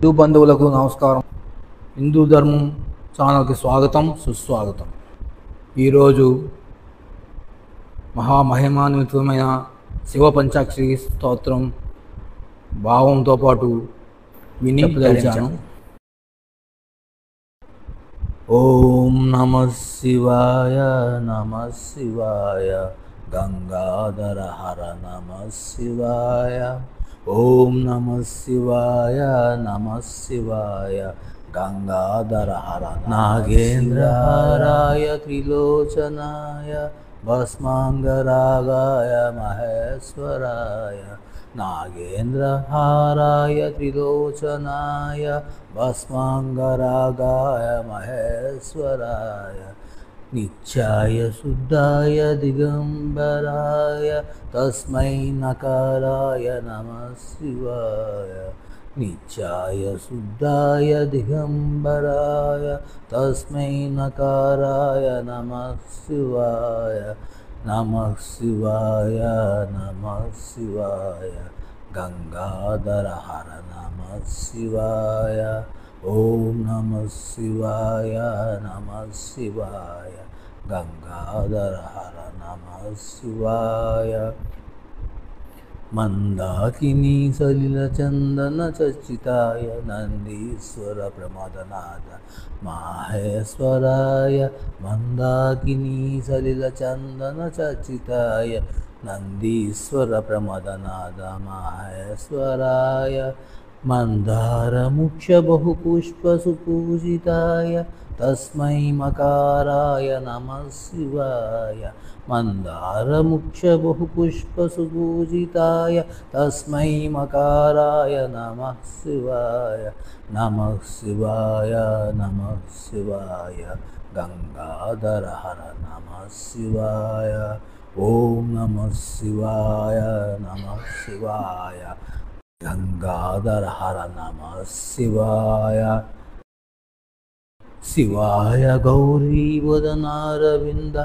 హిందూ బంధువులకు నమస్కారం. హిందూ ధర్మం ఛానల్కి స్వాగతం, సుస్వాగతం. ఈరోజు మహామహిమాన్వితమైన శివ పంచాక్షరి స్తోత్రం భావంతో పాటు వినిపించాను. ఓం నమః శివాయ నమః శివాయ గంగాధర హర నమః శివాయ. ఓం నమః శివాయ నమః శివాయ గంగాధర హర నాగేంద్రహారాయ త్రిలోచనాయ భస్మాంగరాగాయ మహేశ్వరాయ. నాగేంద్రహారాయ త్రిలోచనాయ భస్మాంగరాగాయ మహేశ్వరాయ. నిత్యాయ శుద్ధాయ దిగంబరాయ తస్మై నకారాయ నమః శివాయ. నిత్యాయ శుద్ధాయ దిగంబరాయ తస్మై నకారాయ నమః శివాయ. నమః శివాయ నమః శివాయ గంగాధర హర నమః శివాయ. ఓం నమః శివాయ నమః శివాయ గంగాధర హర నమః శివాయ. మందాకినీ సలిల చందన చర్చితాయ నందీశ్వర ప్రమదనాథ మహేశ్వరాయ. మందాకినీ సలిల చందన చర్చితాయ నందీశ్వర ప్రమదనాథ మహేశ్వరాయ. మందార ముఖ్య బహుపుష్ప సుపూజితాయ తస్మై మకారాయ నమః శివాయ. మందార ముఖ్య బహుపుష్ప సుపూజితాయ తస్మై మకారాయ నమః శివాయ. నమః శివాయ నమః శివాయ గంగాధర హర నమః శివాయ. ఓం నమః శివాయ నమః శివాయ గంగాధర హర నమః శివాయ. శివాయ గౌరీవదనారవింద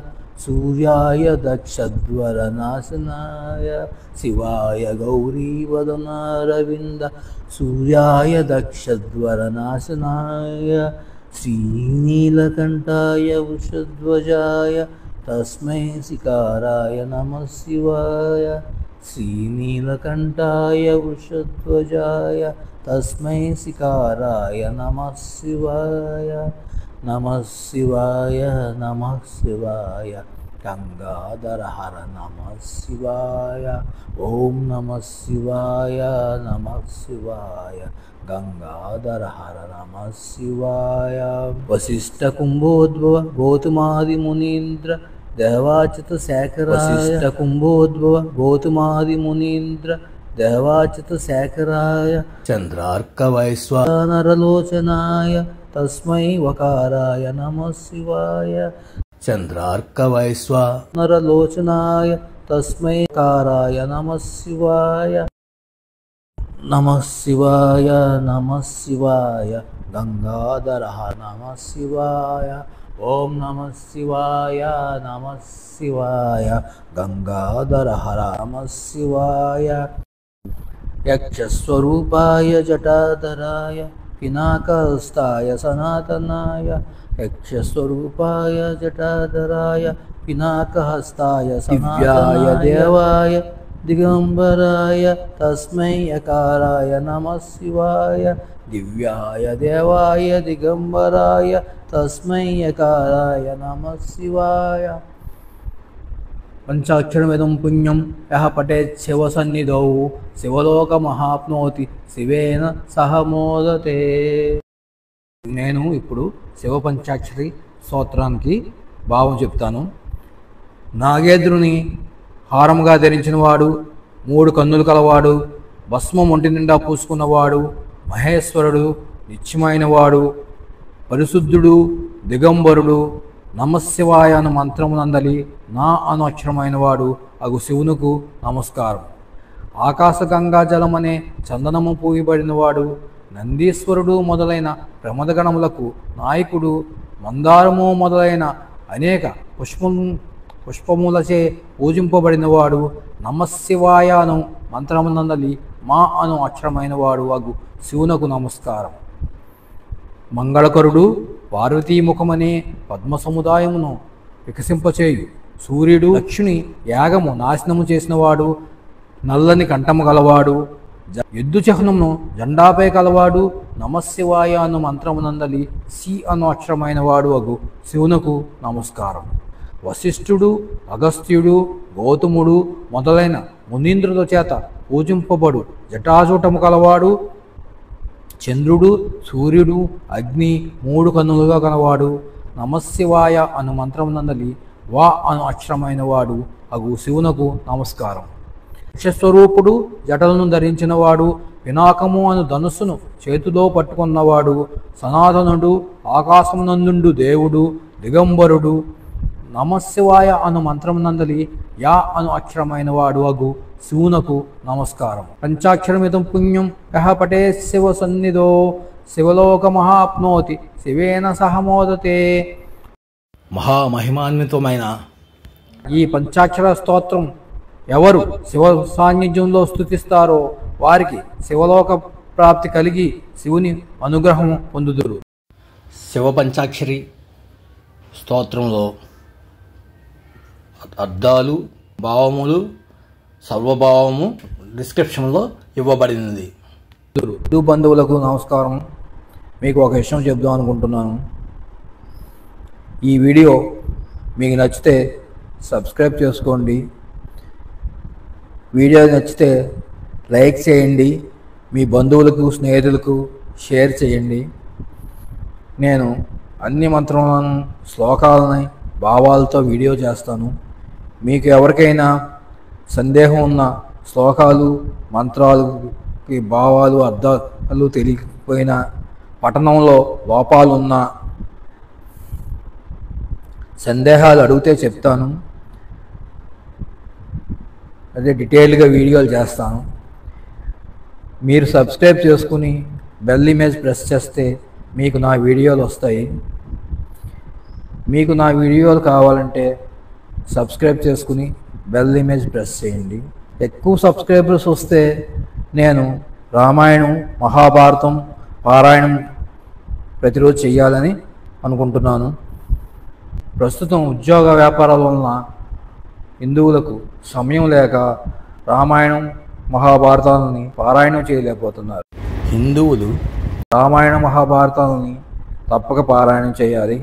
సూర్యాయ దక్షద్వరనాశనాయ. శివాయ గౌరీవదనారవింద సూర్యాయ దక్షద్వరనాశనాయ. శ్రీనీలకంఠాయ వృషధ్వజాయ తస్మై శిఖారాయ నమః శివాయ. శ్రీనీలకంఠాయ వృషధ్వజాయ తస్మై శిఖారాయ నమః శివాయ. నమః శివాయ నమః శివాయ గంగాధర హర నమః శివాయ. ఓం నమః శివాయ నమః శివాయ గంగాధర హర నమః శివాయ. వశిష్ఠ కుంభోద్భవ గౌతమాది మునీంద్ర దేవాచ్యుత శేఖరాయ. వశిష్ఠ కుంభోద్భవ గౌతమాది మునీంద్ర దేవాచ్యుత శేఖరాయ. చంద్రార్క వైశ్వానరలోచనాయ తస్మై వకారాయ నమః శివాయ. చంద్రార్క వైశ్వానరలోచనాయ తస్మై వకారాయ నమః శివాయ. నమః శివాయ నమః శివాయ గంగాధర హర నమః శివాయ. ఓం నమః శివాయ నమః శివాయ గంగాధర హర నమః శివాయ. యక్షస్వరూపాయ జటాధరాయ పినాకహస్తాయ సనాతనాయ. యక్షస్వరూపాయ జటాధరాయ పినాకహస్తాయ దివ్యాయ దేవాయ దిగంబరాయ తస్మై యకారాయ నమః శివాయ. దివ్యాయ దేవాయ దిగంబరాయ తస్మై యకారాయ నమః శివాయ. పంచాక్షరమిదం పుణ్యం యః పఠేత్ శివ సన్నిధౌ శివలోకమహాప్నోతి శివేన సహ మోదతే. నేను ఇప్పుడు శివ పంచాక్షరి స్తోత్రానికి భావం చెప్తాను. నాగేంద్రుని హారముగా ధరించినవాడు, 3 కన్నులు కలవాడు, భస్మం ఒంటి నిండా పూసుకున్నవాడు, మహేశ్వరుడు, నిత్యమైనవాడు, పరిశుద్ధుడు, దిగంబరుడు, నమశివాయ అను మంత్రమునందలి నా అనక్షరమైన వాడు అగు శివునకు నమస్కారం. ఆకాశగంగా జలమనే చందనము పూయబడినవాడు, నందీశ్వరుడు మొదలైన ప్రమదగణములకు నాయకుడు, మందారము మొదలైన అనేక పుష్పములచే పూజింపబడినవాడు, నమశివాయ అను మంత్రమునందలి మా అను అక్షరమైన వాడు అగు శివునకు నమస్కారం. మంగళకరుడు పార్వతీముఖమనే పద్మ సముదాయమును వికసింపచేయు సూర్యుడు లక్ష్మి యాగము నాశనము చేసినవాడు, నల్లని కంఠము గలవాడు, ఎద్దు చిహ్నమును జెండాపై కలవాడు, నమశివాయ అను మంత్రమునందలి సి అను అక్షరమైన వాడు అగు శివునకు నమస్కారం. వశిష్ఠుడు, అగస్త్యుడు, గౌతముడు మొదలైన మునీంద్రుల చేత పూజింపబడు జటాజూటము కలవాడు, చంద్రుడు, సూర్యుడు, అగ్ని 3 కన్నులుగా కలవాడు, నమశివాయ అను మంత్రమునందలి వా అను అక్షరమైన వాడు అగు శివునకు నమస్కారం. యక్షస్వరూపుడు, జటలను ధరించినవాడు, పినాకము అను ధనుస్సును చేతిలో పట్టుకున్నవాడు, సనాతనుడు, ఆకాశమునందుండు దేవుడు, దిగంబరుడు, నమశివాయ అను మంత్రమునందలి యా అను అక్షరమైన వాడు అగు శివునకు నమస్కారం. పంచాక్షరమిదం పుణ్యం యః పఠే శివ సన్నిధో శివలోకమహాప్నోతి శివేన సహ మోదతే. మహామహిమాన్వితమైన ఈ పంచాక్షర స్తోత్రం ఎవరు శివ సాన్నిధ్యంలో స్తుతిస్తారో వారికి శివలోక ప్రాప్తి కలిగి శివుని అనుగ్రహం పొందుదురు. శివ పంచాక్షరి స్తోత్రంలో అర్థాలు, భావములు, సర్వభావము డిస్క్రిప్షన్లో ఇవ్వబడినది. హిందూ బంధువులకు నమస్కారం. మీకు ఒక విషయం చెప్దాం అనుకుంటున్నాను. ఈ వీడియో మీకు నచ్చితే సబ్స్క్రైబ్ చేసుకోండి. వీడియో నచ్చితే లైక్ చేయండి. మీ బంధువులకు, స్నేహితులకు షేర్ చేయండి. నేను అన్ని మంత్రాలను, శ్లోకాలని, భావాలతో వీడియో చేస్తాను. మీకు ఎవరికైనా సందేహం ఉన్న శ్లోకాలు, మంత్రాలకి భావాలు, అర్థాలు తెలియకపోయినా, పఠనంలో లోపాలున్న సందేహాలు అడిగితే చెప్తాను. అదే డీటెయిల్గా వీడియోలు చేస్తాను. మీరు సబ్స్క్రైబ్ చేసుకుని బెల్ ఇమేజ్ ప్రెస్ చేస్తే మీకు నా వీడియోలు వస్తాయి. మీకు నా వీడియోలు కావాలంటే సబ్స్క్రైబ్ చేసుకుని బెల్ ఇమేజ్ ప్రెస్ చేయండి. ఎక్కువ సబ్స్క్రైబర్స్ వస్తే నేను రామాయణం, మహాభారతం పారాయణం ప్రతిరోజు చేయాలని అనుకుంటున్నాను. ప్రస్తుతం ఉద్యోగ వ్యాపారాల వలన హిందువులకు సమయం లేక రామాయణం, మహాభారతాలని పారాయణం చేయలేకపోతున్నారు. హిందువులు రామాయణ, మహాభారతాలని తప్పక పారాయణం చేయాలి.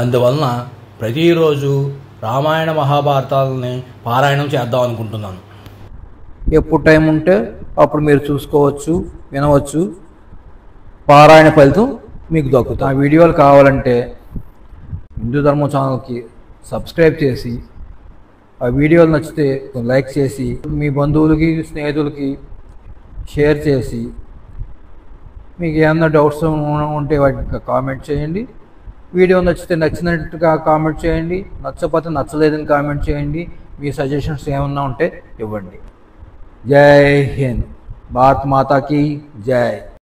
అందువలన ప్రతిరోజు రామాయణ, మహాభారతాలని పారాయణం చేద్దాం అనుకుంటున్నాను. ఎప్పుడు టైం ఉంటే అప్పుడు మీరు చూసుకోవచ్చు, వినవచ్చు. పారాయణ ఫలితం మీకు దక్కుతుంది. ఆ వీడియోలు కావాలంటే హిందూ ధర్మం ఛానల్కి సబ్స్క్రైబ్ చేసి, ఆ వీడియోలు నచ్చితే లైక్ చేసి, మీ బంధువులకి, స్నేహితులకి షేర్ చేసి, మీకు ఏమన్నా డౌట్స్ ఉంటే వాటికి కామెంట్ చేయండి. వీడియో నచ్చితే నచ్చినట్టుగా కామెంట్ చేయండి, నచ్చకపోతే నచ్చలేదని కామెంట్ చేయండి. మీ సజెషన్స్ ఏమన్నా ఉంటే ఇవ్వండి. జై హింద్. భారత్ మాతాకి జై.